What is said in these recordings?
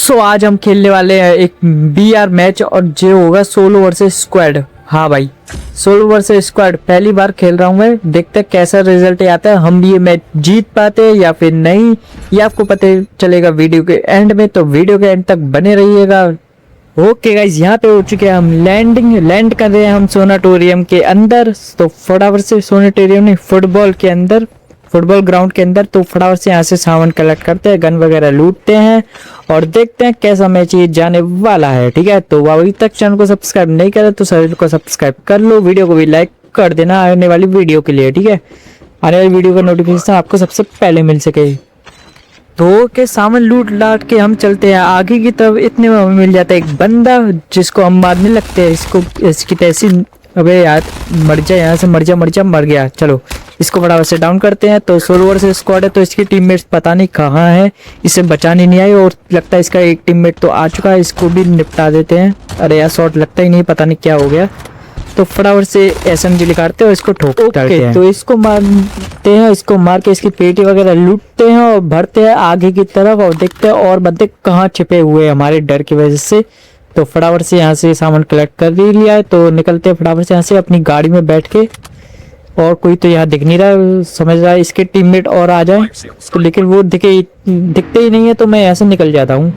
दोस्तों आज हम खेलने वाले हैं एक बीआर मैच और ये होगा सोलो वर्सेस स्क्वाड। हाँ भाई, सोलो वर्सेस स्क्वाड पहली बार खेल रहा हूँ मैं। देखते हैं कैसा रिजल्ट आता है, हम ये मैच जीत पाते हैं या फिर नहीं, ये आपको पता चलेगा वीडियो के एंड में, तो वीडियो के एंड तक बने रहिएगा। ओके गाइज, यहाँ पे हो चुके हैं हम लैंड कर रहे हैं हम सोनाटोरियम के अंदर। तो फटाफट से सोनाटोरियम नहीं, फुटबॉल ग्राउंड के अंदर। तो फटाफट से यहाँ से सामान कलेक्ट करते हैं, गन वगैरह लूटते हैं और देखते हैं कैसा मैच ये जाने वाला है। ठीक है, तो अभी तक चैनल को सब्सक्राइब नहीं करा तो चैनल को सब्सक्राइब कर लो, वीडियो को भी लाइक कर देना आने वाली वीडियो के लिए। ठीक है, आने वाली वीडियो का नोटिफिकेशन आपको सबसे पहले मिल सके। तो के सामान लूट लाट के हम चलते हैं आगे की तरफ। इतने में हमें मिल जाता है एक बंदा जिसको हम मारने लगते हैं। इसकी तैसी, अबे यार मर जा, यहाँ से मर गया। चलो इसको फटाफट से डाउन करते हैं। तो सोलो से स्क्वाड है तो इसकी टीममेट्स पता नहीं कहाँ है, इसे बचाने नहीं आई और लगता है इसका एक टीममेट तो आ चुका है, इसको भी निपटा देते हैं। अरे यार शॉट लगता ही नहीं, पता नहीं क्या हो गया। तो फटाफट से SMG निकालते हैं और इसको ठोक डालते हैं। तो इसको मारते हैं, इसको मार के इसकी पेटी वगैरह लूटते हैं और भरते हैं आगे की तरफ और देखते हैं और बंदे कहाँ छिपे हुए हैं हमारे डर की वजह से। तो फटाफट से यहाँ से सामान कलेक्ट कर ही लिया है तो निकलते हैं फटाफट से यहाँ से अपनी गाड़ी में बैठ के। और कोई तो यहाँ दिख नहीं रहा, समझ रहा है इसके टीममेट और आ जाए तो, लेकिन वो दिखते ही नहीं है तो मैं यहाँ से निकल जाता हूँ।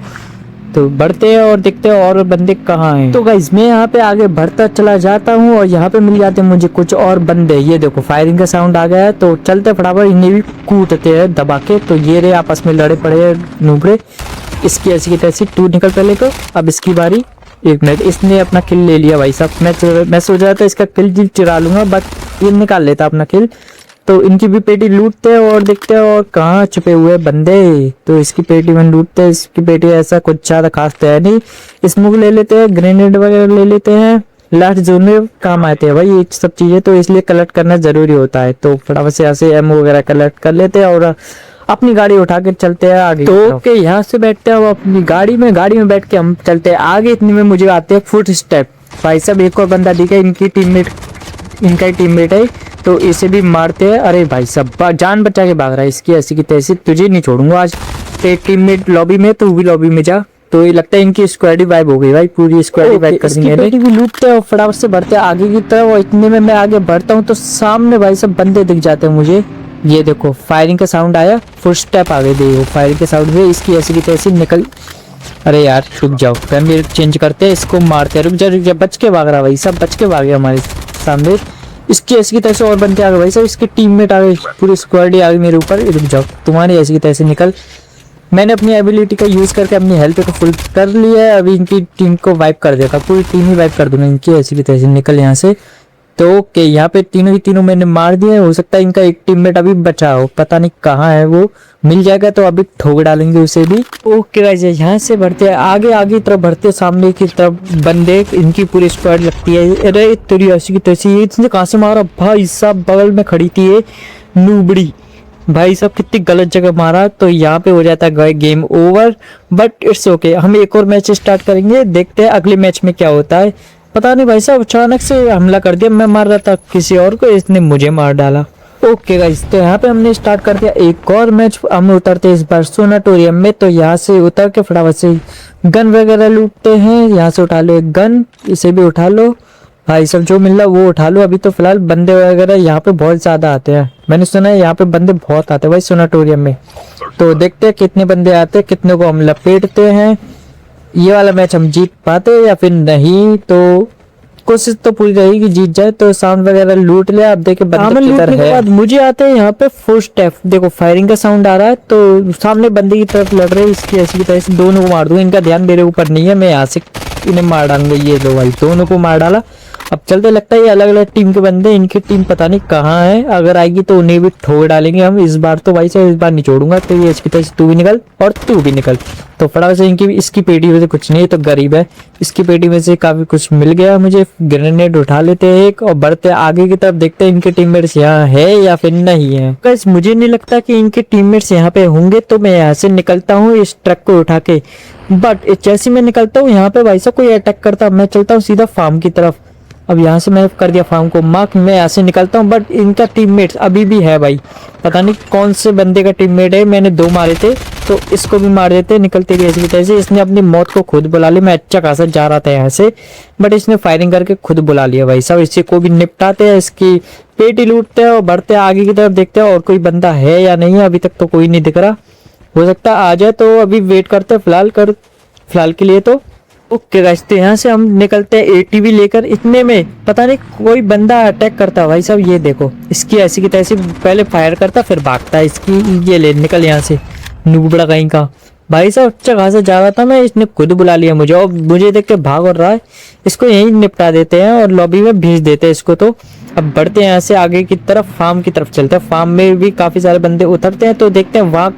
तो बढ़ते हैं और देखते हैं और बंदे कहाँ हैं। तो गाइस मैं यहाँ पे आगे बढ़ता चला जाता हूँ और यहाँ पे मिल जाते हैं मुझे कुछ और बंदे। ये देखो फायरिंग का साउंड आ गया है तो चलते फटाफट इन्हें भी कूदते हैं दबा के। तो ये रे आपस में लड़े पड़े हैं नूबड़े। इसकी ऐसी की तैसी, तू निकल पहले तो, अब इसकी बारी। एक मिनट, इसने अपना किल ले लिया भाई साहब। मैं सोच रहा था इसका किल चुरा लूंगा बट ये निकाल लेता अपना किल। तो इनकी भी पेटी लूटते हैं और देखते हैं और कहाँ छुपे हुए बंदे। तो इसकी पेटी में लूटते हैं, इसकी पेटी ऐसा कुछ ज्यादा खास तो है नहीं। स्मोक ले लेते हैं, ग्रेनेड वगैरह ले लेते हैं, लास्ट जोन में काम आते हैं भाई ये सब चीजें, तो इसलिए कलेक्ट करना जरूरी होता है। तो फटाफट से यहाँ से एमओ वगैरह कलेक्ट कर लेते हैं और अपनी गाड़ी उठा के चलते हैं आगे। तो के यहाँ से बैठते हैं अपनी गाड़ी में बैठ के हम चलते हैं आगे। इतने में मुझे आते हैं फुट स्टेप। भाई साहब एक और बंदा दिखा, इनका ही टीममेट है तो इसे भी मारते हैं। अरे भाई साहब जान बचा के भाग रहा है, इसकी ऐसी की तैसी, तुझे नहीं छोड़ूंगा आज। एक टीममेट लॉबी में, तू भी लॉबी में जा। तो ये लगता है इनकी स्क्वाड ही वाइब हो गई भाई, पूरी स्क्वाड ही वाइब कर देंगे। पेटी भी लूटते हैं और फटाफट से बढ़ते हैं आगे की तरफ। और इतने में मैं आगे बढ़ता हूँ तो सामने भाई सब बंदे दिख जाते हैं मुझे। ये देखो फायरिंग का साउंड आया, फुट स्टेप आ गए, देखो फायरिंग के साउंड से इसकी ऐसी की तैसी निकल। अरे यार रुक जाओ, गन चेंज करते हैं, इसको मारते हैं। रुक जा, बच के भाग रहा भाई सब, बच के भागे हमारे सामने। इसकी ऐसी की तैसे और बनते आ गए भाई साहब, इसके टीममेट आ गए, पूरी स्क्वाड ही आ गई मेरे ऊपर। रुक जाओ, तुम्हारी ऐसी की तैसे निकल। मैंने अपनी एबिलिटी का यूज करके अपनी हेल्थ को फुल कर लिया है। अभी इनकी टीम को वाइप कर देगा, पूरी टीम ही वाइप कर दूंगा इनकी ऐसी की तैसे। निकल यहाँ से। तो ओके, यहाँ पे तीनों मैंने मार दिए। हो सकता है इनका एक टीममेट अभी बचा हो, पता नहीं कहाँ है वो, मिल जाएगा तो अभी ठोक डालेंगे उसे भी। ओके गाइस, यहाँ से बढ़ते हैं आगे तरफ बढ़ते, सामने की तरफ बंदे, इनकी पूरी स्क्वाड लगती है। अरे तेरी ऐसी की तैसी, इसने कहाँ से मारा भाई साहब, बगल में खड़ी थी ये नूबड़ी। भाई साहब कितनी गलत जगह मारा। तो यहाँ पे हो जाता है game over, but it's okay. हम एक और मैच स्टार्ट करेंगे, देखते हैं अगले मैच में क्या होता है। पता नहीं भाई साहब अचानक से हमला कर दिया, मैं मार रहा था किसी और को, इसने मुझे मार डाला। ओके गाइस, तो यहाँ पे हमने स्टार्ट कर दिया एक और मैच। हम उतरते इस बार सोनाटोरियम में। तो यहाँ से उतर के फटाफट से गन वगैरह लूटते हैं। यहाँ से उठा लो एक गन, इसे भी उठा लो भाई सब, जो मिल रहा वो उठा लो। अभी तो फिलहाल बंदे वगैरह यहाँ पे बहुत ज्यादा आते हैं, मैंने सुना है यहाँ पे बंदे बहुत आते हैं भाई सोनाटोरियम में। तो देखते हैं कितने बंदे आते हैं, कितने को हम लपेटते हैं। ये वाला मैच हम जीत पाते या फिर नहीं, तो कोशिश तो पूरी रहेगी कि जीत जाए। तो साउंड वगैरह लूट लिया। अब देखे बंदे किधर है। बाद मुझे आते हैं यहाँ पे फुट स्टेप, देखो फायरिंग का साउंड आ रहा है तो सामने बंदे की तरफ लड़ रहे हैं। इसकी ऐसी की तरह दोनों को मार दूं, इनका ध्यान मेरे ऊपर नहीं है, मैं यहाँ से इन्हें मार डालूंगा। ये दो भाई दोनों को मार डाला। अब चलते, लगता है ये अलग अलग टीम के बंदे, इनकी टीम पता नहीं कहाँ है, अगर आएगी तो उन्हें भी ठोक डालेंगे हम इस बार। तो भाई साहब इस बार नहीं छोड़ूंगा। तो ये इसकी तरह से तू भी निकल और तू भी निकल। तो फटाफट से इसकी पेटी में से कुछ नहीं, तो गरीब है, इसकी पेटी में से काफी कुछ मिल गया मुझे। ग्रेनेड उठा लेते हैं एक और बढ़ते आगे की तरफ, देखते हैं इनके टीममेट्स यहाँ है या फिर नहीं है। गाइस मुझे नहीं लगता कि इनके टीममेट्स यहाँ पे होंगे, तो मैं यहाँ से निकलता हूँ इस ट्रक को उठा के। बट जैसे मैं निकलता हूँ यहाँ पे भाई साहब कोई अटैक करता, मैं चलता हूँ सीधा फार्म की तरफ। अब यहाँ से मैं कर दिया फार्म को मार्क, मैं यहाँ से निकलता हूँ। बट इनका टीममेट्स अभी भी है भाई, पता नहीं कौन से बंदे का टीममेट है, मैंने 2 मारे थे तो इसको भी मार देते, निकलते गए ऐसी तैसे। इसने अपनी मौत को खुद बुला ली। मैं अच्छा खासा जा रहा था यहाँ से, बट इसने फायरिंग करके खुद बुला लिया भाई साहब। इसी को भी निपटाते हैं, इसकी पेटी लूटते हैं और बढ़ते हैं आगे की तरफ। देखते हैं और कोई बंदा है या नहीं है। अभी तक तो कोई नहीं दिख रहा, हो सकता है आ जाए, तो अभी वेट करते हैं फिलहाल के लिए। तो ओके गाइस, तो यहाँ से हम निकलते हैं एटीवी लेकर। इतने में पता नहीं कोई बंदा अटैक करता है भाई साहब। ये देखो, इसकी ऐसी की तैसी पहले फायर करता फिर भागता है। इसकी ये ले निकल यहाँ से, नूबड़ा कहीं का भाई साहब। अच्छा खासा जा रहा था मैं, इसने खुद बुला लिया मुझे और मुझे देख के भाग और रहा है। इसको यहीं निपटा देते हैं और लॉबी में भेज देते हैं इसको। तो अब बढ़ते हैं यहाँ से आगे की तरफ, फार्म की तरफ चलते हैं। फार्म में भी काफी सारे बंदे उतरते हैं, तो देखते हैं वहाँ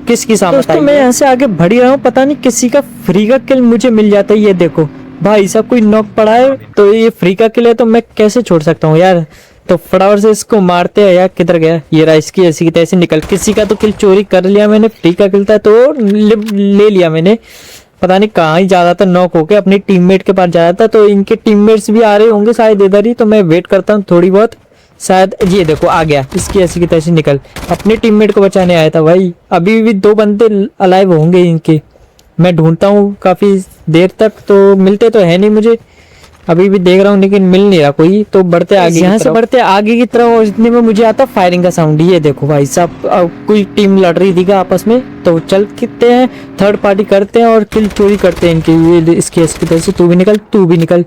किसकी सामत आई। मैं यहाँ से आगे बढ़ ही रहा हूँ, पता नहीं किसी का फ्री का किल मुझे मिल जाता है। ये देखो भाई साहब, कोई नॉक पड़ा है, तो ये फ्री का किल है तो मैं कैसे छोड़ सकता हूँ यार। तो फटाफट से इसको मारते हैं यार। किधर गया ये रहा, इसकी ऐसी की तैसी निकल। किसी का तो किल चोरी कर लिया मैंने, फ्री का किल था तो ले लिया मैंने। पता नहीं कहाँ ही जा रहा था, नॉक होके अपनी टीममेट के पास जा रहा था। तो इनके टीममेट्स भी आ रहे होंगे शायद इधर ही, तो मैं वेट करता हूँ थोड़ी बहुत। शायद ये देखो आ गया, इसकी ऐसी की तैसी निकल। अपने टीममेट को बचाने आया था भाई। अभी भी 2 बंदे अलाइव होंगे इनके। मैं ढूंढता हूँ काफी देर तक, तो मिलते तो है नहीं मुझे। अभी भी देख रहा हूँ लेकिन मिल नहीं रहा कोई। तो बढ़ते आगे, यहाँ से बढ़ते आगे की तरफ और इतने में मुझे आता फायरिंग का साउंड। ये देखो भाई साहब, कोई टीम लड़ रही थी आपस में, तो चल कितने हैं, थर्ड पार्टी करते हैं और किल चोरी करते हैं इनकी। ये इसकी ऐसी की तैसी, तू भी निकल।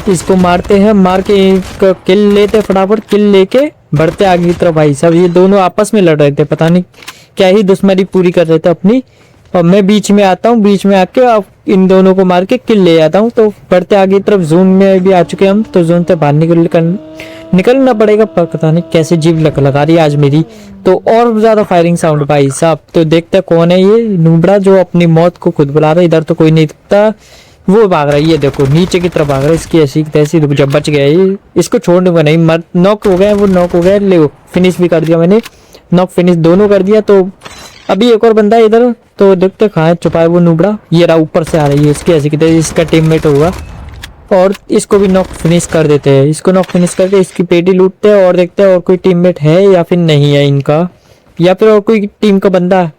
इसको मारते हैं, मार के किल लेते फटाफट। किल लेके बढ़ते आगे की तरफ भाई साहब। ये दोनों आपस में लड़ रहे थे, पता नहीं क्या ही दुश्मनी पूरी कर रहे थे अपनी। और मैं बीच में आता हूँ, बीच में आके अब इन दोनों को मार के किल ले आता हूँ। तो बढ़ते आगे की तरफ, जोन में भी आ चुके हम, तो जोन से बाहर निकलना पड़ेगा। पता नहीं कैसे जीव लगा रही है आज मेरी। तो और ज्यादा फायरिंग साउंड भाई साहब। तो देखते हैं कौन है ये नूबड़ा जो अपनी मौत को खुद बुला रहा है। इधर तो कोई नहीं दिखता, वो भाग रहा है। ये देखो नीचे की तरफ भाग रहा है, इसकी ऐसी तैसी। जब बच गया ये, इसको छोड़ने को नहीं, नॉक हो गया वो, नॉक हो गया। ले फिनिश भी कर दिया मैंने, नॉक फिनिश दोनों कर दिया। तो अभी एक और बंदा है इधर, तो देखते कहाँ छुपा है वो नूबड़ा। ये रहा, ऊपर से आ रही है इसकी ऐसी की तैसी, इसका टीममेट होगा। और इसको भी नॉक फिनिश कर देते हैं। इसको नॉक फिनिश करके इसकी पेटी लूटते हैं और देखते हैं और कोई टीममेट है या फिर नहीं है इनका, या फिर और कोई टीम का बंदा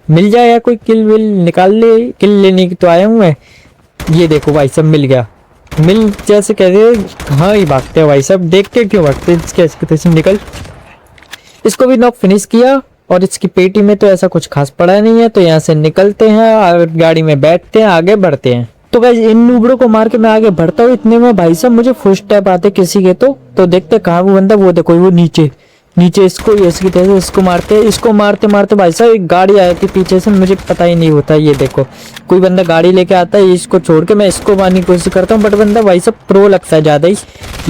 मिल जाए या कोई किल विल निकाल ले। किल लेने की तो आया हूँ मैं। ये देखो भाई सब मिल गया। मिल जैसे कहते हाँ ही भागते हैं भाई सब, देख के क्यों भागते हैं। इसके ऐसे कैसे निकल, इसको भी नॉक फिनिश किया। और इसकी पेटी में तो ऐसा कुछ खास पड़ा नहीं है, तो यहाँ से निकलते हैं और गाड़ी में बैठते हैं, आगे बढ़ते हैं। तो गाइस इन नूबड़ों को मार के मैं आगे बढ़ता हूँ। इतने में भाई साहब मुझे फुट स्टेप आते किसी के, तो देखते कहाँ वो बंदा। वो देखो वो नीचे इसको इसकी तरह इसको मारते भाई साहब एक गाड़ी आई थी पीछे से, मुझे पता ही नहीं होता। ये देखो कोई बंदा गाड़ी लेके आता है, इसको छोड़ के मैं इसको मारने की कोशिश करता हूँ, बट बंदा भाई साहब प्रो लगता है ज्यादा ही।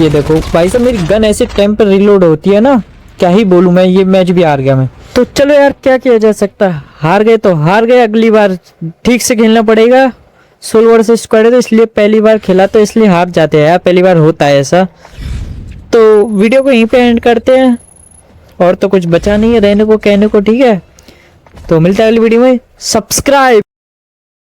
ये देखो भाई साहब मेरी गन ऐसे टाइम पर रिलोड होती है ना, क्या ही बोलूं मैं। ये मैच भी हार गया मैं। तो चलो यार क्या किया जा सकता है, हार गए तो हार गए। अगली बार ठीक से खेलना पड़ेगा। सोलो वर्सेस स्क्वाड है तो इसलिए पहली बार खेला तो इसलिए हार जाते हैं यार, पहली बार होता है ऐसा। तो वीडियो को यहीं पे एंड करते हैं, और तो कुछ बचा नहीं है रहने को कहने को, ठीक है। तो मिलता है अगली वीडियो में। सब्सक्राइब।